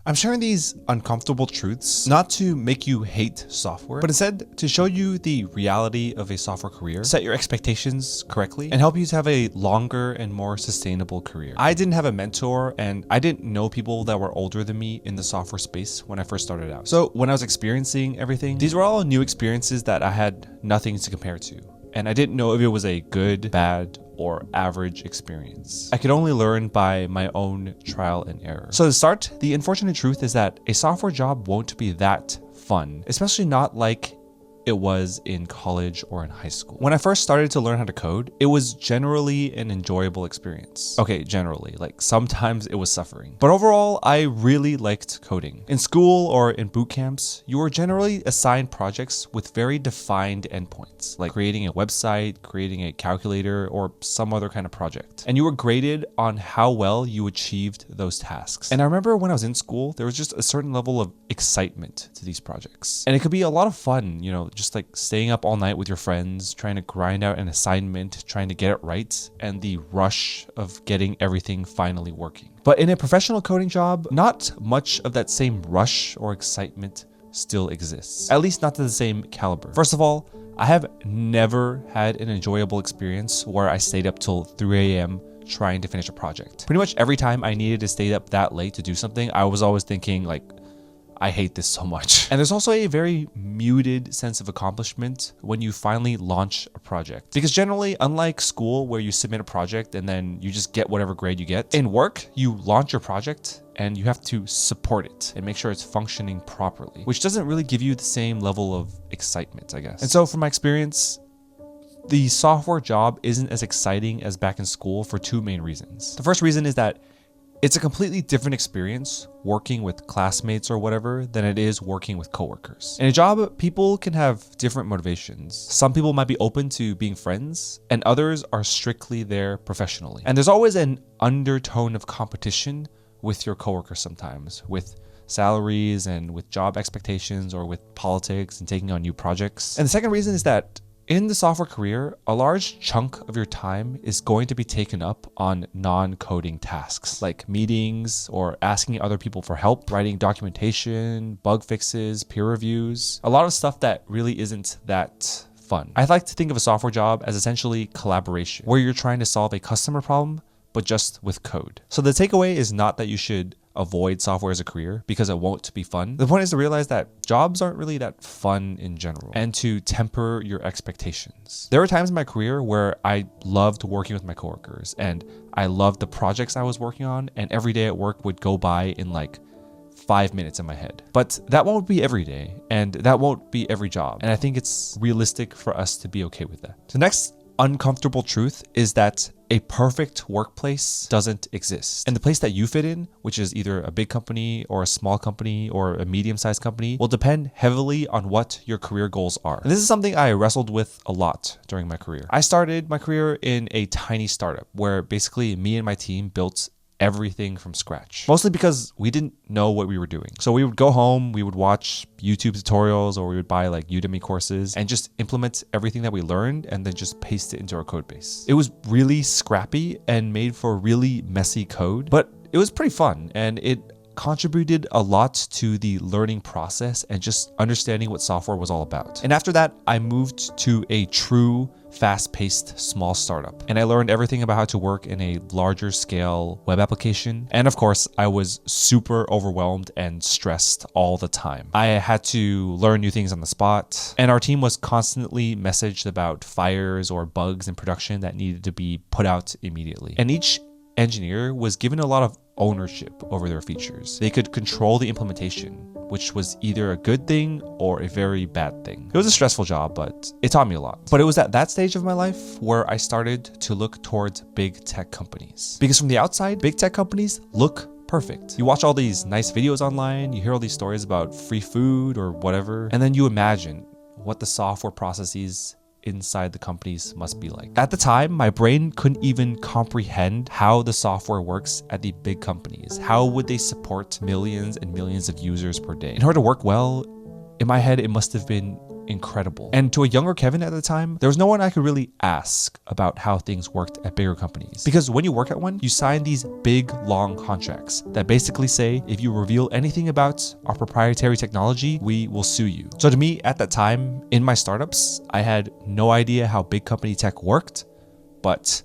I'm sharing these uncomfortable truths not to make you hate software, but instead to show you the reality of a software career, set your expectations correctly, and help you to have a longer and more sustainable career. I didn't have a mentor and I didn't know people that were older than me in the software space when I first started out. So when I was experiencing everything, these were all new experiences that I had nothing to compare to. And I didn't know if it was a good, bad, or average experience. I could only learn by my own trial and error. So to start, the unfortunate truth is that a software job won't be that fun, especially not like it was in college or in high school. When I first started to learn how to code, it was generally an enjoyable experience. Okay, generally, like sometimes it was suffering. But overall, I really liked coding. In school or in boot camps, you were generally assigned projects with very defined endpoints, like creating a website, creating a calculator, or some other kind of project. And you were graded on how well you achieved those tasks. And I remember when I was in school, there was just a certain level of excitement to these projects. And it could be a lot of fun, just like staying up all night with your friends, trying to grind out an assignment, trying to get it right, and the rush of getting everything finally working. But in a professional coding job, not much of that same rush or excitement still exists, at least not to the same caliber. First of all, I have never had an enjoyable experience where I stayed up till 3 a.m. trying to finish a project. Pretty much every time I needed to stay up that late to do something, I was always thinking like, I hate this so much. And there's also a very muted sense of accomplishment when you finally launch a project. Because generally, unlike school where you submit a project and then you just get whatever grade you get, in work, you launch your project and you have to support it and make sure it's functioning properly, which doesn't really give you the same level of excitement, I guess. And so from my experience, the software job isn't as exciting as back in school for two main reasons. The first reason is that it's a completely different experience working with classmates or whatever than it is working with coworkers. In a job, people can have different motivations. Some people might be open to being friends and others are strictly there professionally. And there's always an undertone of competition with your coworkers sometimes, with salaries and with job expectations or with politics and taking on new projects. And the second reason is that in the software career, a large chunk of your time is going to be taken up on non-coding tasks like meetings or asking other people for help, writing documentation, bug fixes, peer reviews, a lot of stuff that really isn't that fun. I like to think of a software job as essentially collaboration, where you're trying to solve a customer problem, but just with code. So the takeaway is not that you should avoid software as a career because it won't be fun. The point is to realize that jobs aren't really that fun in general and to temper your expectations. There were times in my career where I loved working with my coworkers and I loved the projects I was working on, and every day at work would go by in like 5 minutes in my head. But that won't be every day and that won't be every job. And I think it's realistic for us to be okay with that. The next uncomfortable truth is that a perfect workplace doesn't exist. And the place that you fit in, which is either a big company or a small company or a medium-sized company, will depend heavily on what your career goals are. And this is something I wrestled with a lot during my career. I started my career in a tiny startup where basically me and my team built everything from scratch, mostly because we didn't know what we were doing. So we would go home, we would watch YouTube tutorials, or we would buy like Udemy courses and just implement everything that we learned and then just paste it into our code base. It was really scrappy and made for really messy code, but it was pretty fun and it contributed a lot to the learning process and just understanding what software was all about. And after that, I moved to a true fast-paced small startup. And I learned everything about how to work in a larger scale web application. And of course, I was super overwhelmed and stressed all the time. I had to learn new things on the spot. And our team was constantly messaged about fires or bugs in production that needed to be put out immediately. And each engineer was given a lot of ownership over their features. They could control the implementation, which was either a good thing or a very bad thing. It was a stressful job, but it taught me a lot. But it was at that stage of my life where I started to look towards big tech companies. Because from the outside, big tech companies look perfect. You watch all these nice videos online, you hear all these stories about free food or whatever, and then you imagine what the software processes inside the companies must be like. At the time, my brain couldn't even comprehend how the software works at the big companies. How would they support millions and millions of users per day? In order to work well, in my head, it must have been incredible. And to a younger Kevin at the time, there was no one I could really ask about how things worked at bigger companies. Because when you work at one, you sign these big, long contracts that basically say, if you reveal anything about our proprietary technology, we will sue you. So to me, at that time, in my startups, I had no idea how big company tech worked, but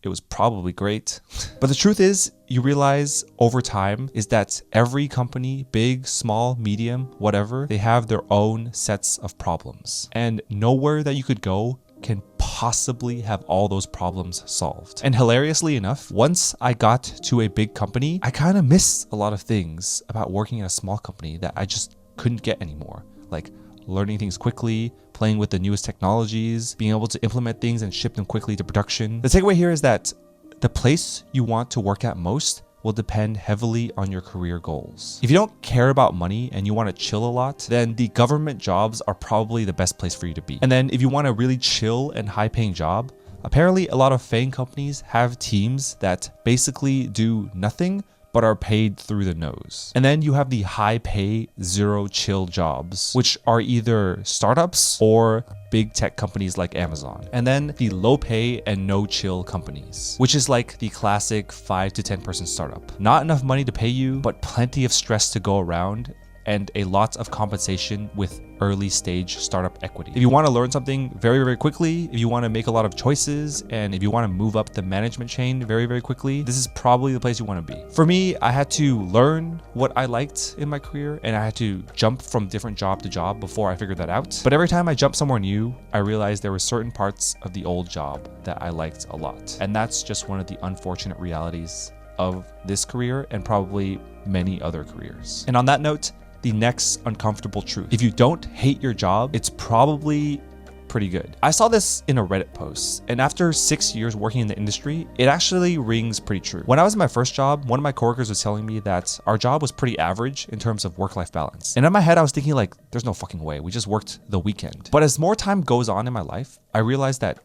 it was probably great. But the truth is, you realize over time is that every company, big, small, medium, whatever, they have their own sets of problems. And nowhere that you could go can possibly have all those problems solved. And hilariously enough, once I got to a big company, I kind of missed a lot of things about working at a small company that I just couldn't get anymore. Like learning things quickly, playing with the newest technologies, being able to implement things and ship them quickly to production. The takeaway here is that the place you want to work at most will depend heavily on your career goals. If you don't care about money and you want to chill a lot, then the government jobs are probably the best place for you to be. And then if you want a really chill and high-paying job, apparently a lot of FAANG companies have teams that basically do nothing but are paid through the nose. And then you have the high pay, zero chill jobs, which are either startups or big tech companies like Amazon. And then the low pay and no chill companies, which is like the classic 5 to 10 person startup. Not enough money to pay you, but plenty of stress to go around and a lot of compensation with early stage startup equity. If you want to learn something very, very quickly, if you want to make a lot of choices, and if you want to move up the management chain very, very quickly, this is probably the place you want to be. For me, I had to learn what I liked in my career, and I had to jump from different job to job before I figured that out. But every time I jumped somewhere new, I realized there were certain parts of the old job that I liked a lot. And that's just one of the unfortunate realities of this career and probably many other careers. And on that note, the next uncomfortable truth. If you don't hate your job, it's probably pretty good. I saw this in a Reddit post, and after 6 years working in the industry, it actually rings pretty true. When I was in my first job, one of my coworkers was telling me that our job was pretty average in terms of work-life balance. And in my head, I was thinking like, there's no fucking way. We just worked the weekend. But as more time goes on in my life, I realized that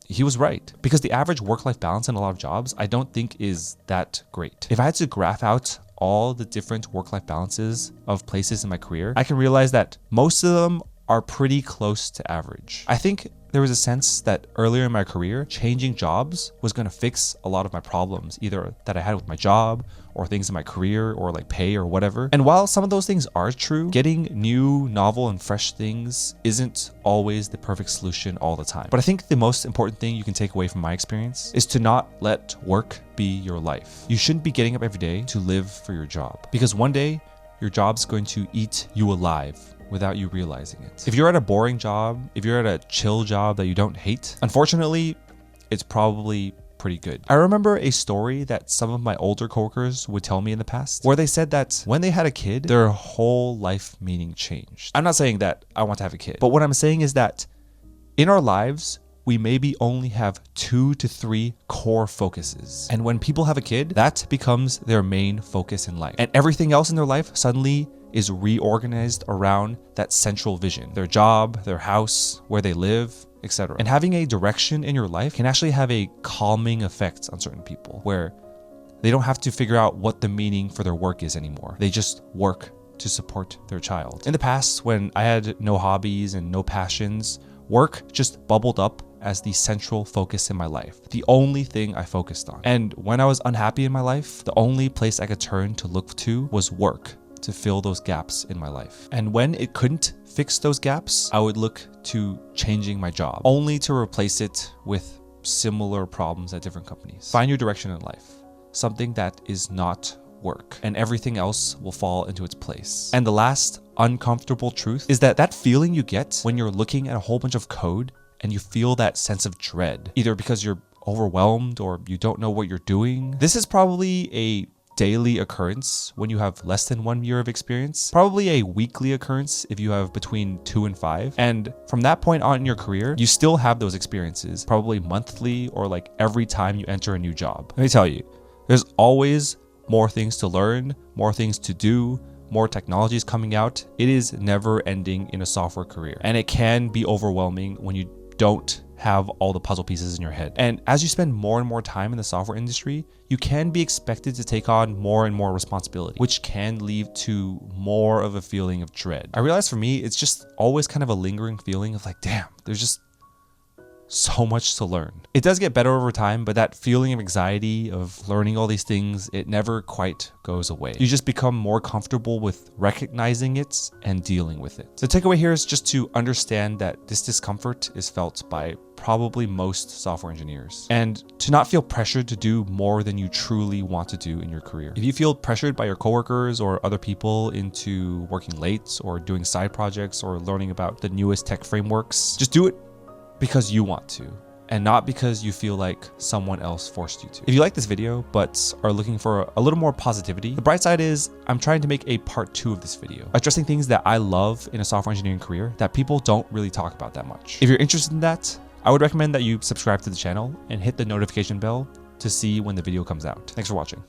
he was right, because the average work-life balance in a lot of jobs, I don't think is that great. If I had to graph out all the different work-life balances of places in my career, I can realize that most of them are pretty close to average. I think there was a sense that earlier in my career, changing jobs was going to fix a lot of my problems, either that I had with my job or things in my career or like pay or whatever. And while some of those things are true, getting new, novel, and fresh things isn't always the perfect solution all the time. But I think the most important thing you can take away from my experience is to not let work be your life. You shouldn't be getting up every day to live for your job, because one day your job's going to eat you alive without you realizing it. If you're at a boring job, if you're at a chill job that you don't hate, unfortunately, it's probably pretty good. I remember a story that some of my older coworkers would tell me in the past, where they said that when they had a kid, their whole life meaning changed. I'm not saying that I want to have a kid, but what I'm saying is that in our lives, we maybe only have 2 to 3 core focuses. And when people have a kid, that becomes their main focus in life. And everything else in their life suddenly is reorganized around that central vision, their job, their house, where they live, etc. And having a direction in your life can actually have a calming effect on certain people, where they don't have to figure out what the meaning for their work is anymore. They just work to support their child. In the past, when I had no hobbies and no passions, work just bubbled up as the central focus in my life, the only thing I focused on. And when I was unhappy in my life, the only place I could turn to look to was work to fill those gaps in my life. And when it couldn't fix those gaps, I would look to changing my job, only to replace it with similar problems at different companies. Find your direction in life, something that is not work, and everything else will fall into its place. And the last uncomfortable truth is that that feeling you get when you're looking at a whole bunch of code and you feel that sense of dread, either because you're overwhelmed or you don't know what you're doing. This is probably a daily occurrence when you have less than 1 year of experience, probably a weekly occurrence if you have between 2 and 5. And from that point on in your career, you still have those experiences, probably monthly or like every time you enter a new job. Let me tell you, there's always more things to learn, more things to do, more technologies coming out. It is never ending in a software career. And it can be overwhelming when you don't have all the puzzle pieces in your head. And as you spend more and more time in the software industry, you can be expected to take on more and more responsibility, which can lead to more of a feeling of dread. I realize for me, it's just always kind of a lingering feeling of like, damn, there's just so much to learn. It does get better over time, but that feeling of anxiety of learning all these things, it never quite goes away. You just become more comfortable with recognizing it and dealing with it. The takeaway here is just to understand that this discomfort is felt by probably most software engineers, and to not feel pressured to do more than you truly want to do in your career. If you feel pressured by your coworkers or other people into working late or doing side projects or learning about the newest tech frameworks, just do it because you want to, and not because you feel like someone else forced you to. If you like this video but are looking for a little more positivity, the bright side is I'm trying to make a part 2 of this video, addressing things that I love in a software engineering career that people don't really talk about that much. If you're interested in that, I would recommend that you subscribe to the channel and hit the notification bell to see when the video comes out. Thanks for watching.